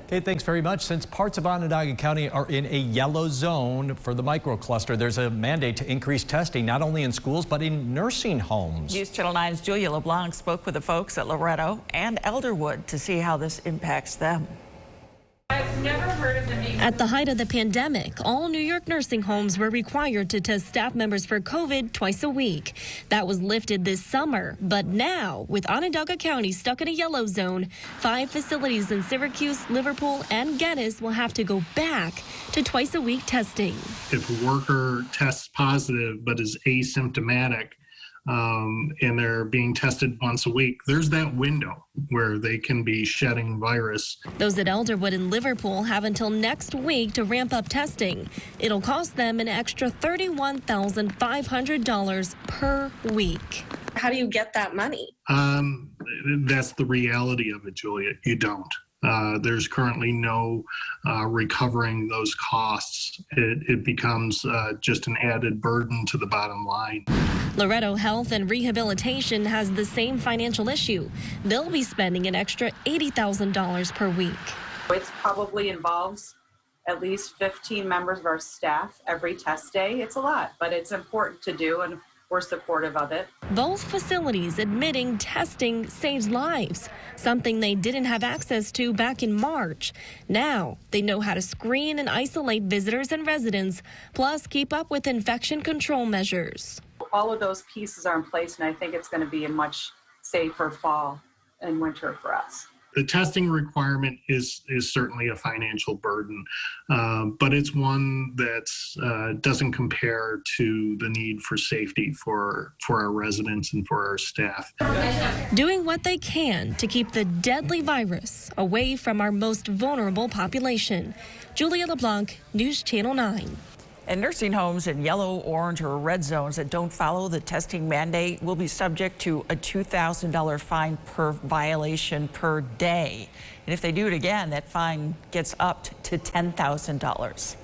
Okay, thanks very much. Since parts of Onondaga County are in a yellow zone for the microcluster, there's a mandate to increase testing not only in schools but in nursing homes. News Channel 9's Julia LeBlanc spoke with the folks at Loretto and Elderwood to see how this impacts them. I've never heard of them being... At the height of the pandemic, all New York nursing homes were required to test staff members for COVID twice a week. That was lifted this summer. But now, with Onondaga County stuck in a yellow zone, 5 facilities in Syracuse, Liverpool, and Genesee will have to go back to twice a week testing. If a worker tests positive but is asymptomatic, and they're being tested once a week, there's that window where they can be shedding virus. Those at Elderwood and Liverpool have until next week to ramp up testing. It'll cost them an extra $31,500 per week. How do you get that money? That's the reality of it, Julia. You don't. There's currently no recovering those costs. It becomes just an added burden to the bottom line. Loretto Health and Rehabilitation has the same financial issue. They'll be spending an extra $80,000 per week. It probably involves at least 15 members of our staff every test day. It's a lot, but it's important to do, and we're supportive of it. Both facilities admitting testing saves lives, something they didn't have access to back in March. Now they know how to screen and isolate visitors and residents, plus keep up with infection control measures. All of those pieces are in place, and I think it's going to be a much safer fall and winter for us. The testing requirement is certainly a financial burden, but it's one that doesn't compare to the need for safety for our residents and for our staff. Doing what they can to keep the deadly virus away from our most vulnerable population. Julia LeBlanc, News Channel 9. And nursing homes in yellow, orange, or red zones that don't follow the testing mandate will be subject to a $2,000 fine per violation per day. And if they do it again, that fine gets upped to $10,000.